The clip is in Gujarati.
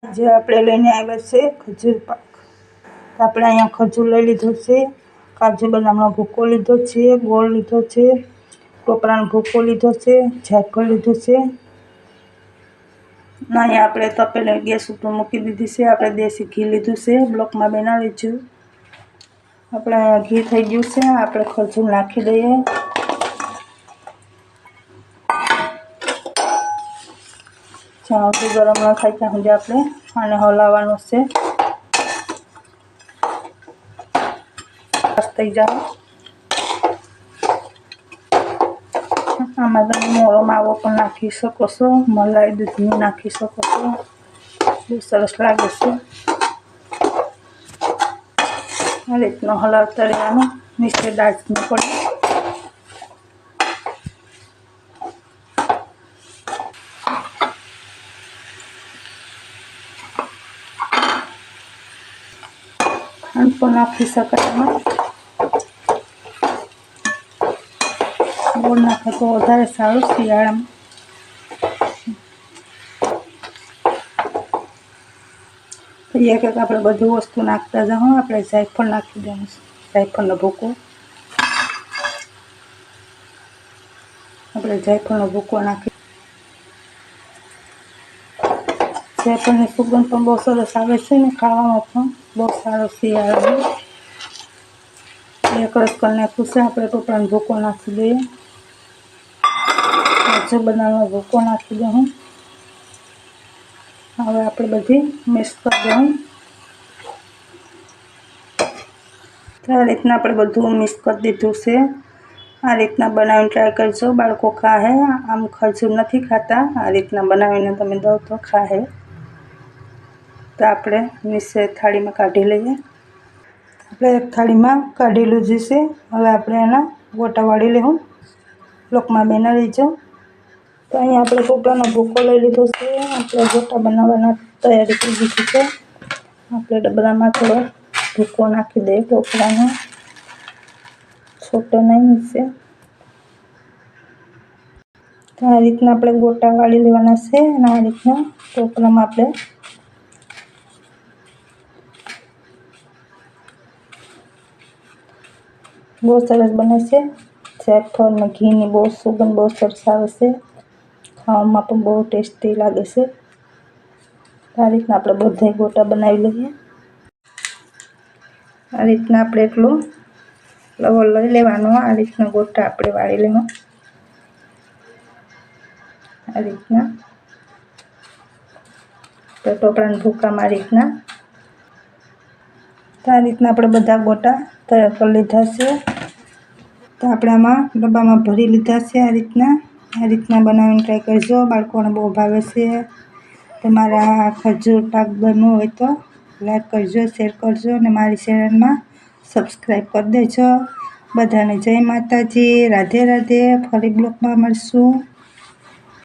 જે આપણે લઈને આવ્યા છે ખજૂર પાક. આપણે અહીંયા ખજૂર લઈ લીધો છે, કાજુ બદામનો ભૂકો લીધો છે, ગોળ લીધો છે, ટોપરાનો ભૂકો લીધો છે, જાયફળ લીધું છે. અહીંયા આપણે તપેલી ગેસ ઉપર મૂકી દીધી છે. આપણે દેશી ઘી લીધું છે, બ્લોકમાં બનાવી છું. આપણે ઘી થઈ ગયું છે. આપણે ખજૂર નાખી દઈએ. જ્યાં સુધી ગરમ ન થાય ત્યાં સુધી આપણે આને હલાવવાનું છે. થઈ જાય. આમાં તમે મોળો માવો પણ નાખી શકો છો, મલાઈ દૂધનું નાખી શકો છો. બહુ સરસ લાગે છે. આ રીતનો હલાવતા રહેવાનું, નીચે દાજ ન પડે. ખાંડ પણ નાખી શકાય એમાં. ગોળ નાખે તો વધારે સારું શિયાળામાં. એક એક આપણે બધું વસ્તુ નાખતા જાઉં. આપણે જાયફળ નાખી દેવું છે, જાયફળનો ભૂકો. આપણે જાયફળનો ભૂકો નાખી. જાયફળની સુગંધ પણ બહુ સરસ આવે છે ને ખાવામાં પણ બહુ સારો શિયાળામાં. એક રસ કરી નાખ્યું છે. આપણે ટોપરાનો ભૂકો નાખી દઈએ. કાજુ બદામનો ભૂકો નાખી દઉં. હવે આપણે બધી મિક્સ કરી દઉં. આ રીતના આપણે બધું મિક્સ કરી દીધું છે. આ રીતના બનાવીને ટ્રાય કરજો. બાળકો ખાહે. આમ ખજૂર નથી ખાતા. આ રીતના બનાવીને તમે દો તો ખાહે. તો આપણે નીચે થાળીમાં કાઢી લઈએ. આપણે એક થાળીમાં કાઢી લીધું છે. હવે આપણે એના ગોટા વાળી લેવું. બ્લોકમાં બનાવી લેજો. તો અહીંયા આપણે ટોપરાનો ભૂકો લઈ લીધો છે. આપણે ગોટા બનાવવાના તૈયારી કરી દીધી છે. આપણે ડબલામાં થોડો ભૂકો નાખી દઈએ. ટોપરાનો છોટો નહીં છે. તો આ રીતના આપણે ગોટા વાળી લેવાના છે. અને આ રીતના ટોપરામાં આપણે બહુ સરસ બને છે. જાયફળ અને ઘીની બહુ સુગંધ બહુ સરસ આવે છે. ખાવામાં પણ બહુ ટેસ્ટી લાગે છે. આ રીતના આપણે બધા ગોટા બનાવી લઈએ. આ રીતના આપણે એટલો લવો લઈ લેવાનો. આ રીતના ગોટા આપણે વાળી લેવા. આ રીતના ટોપરાના ભૂકામાં આ રીતના. તો આ રીતના આપણે બધા ગોટા તૈયાર કરી લીધા છે. તો આપણે આમાં ડબ્બામાં ભરી લીધા છે. આ રીતના બનાવીને ટ્રાય કરજો. બાળકોને બહુ ભાવે છે. તમારા ખજૂર પાક બનવો હોય તો લાઈક કરજો, શેર કરજો અને મારી ચેનલમાં સબસ્ક્રાઈબ કરી દેજો. બધાને જય માતાજી, રાધે રાધે. ફરી બ્લોગમાં મળશું.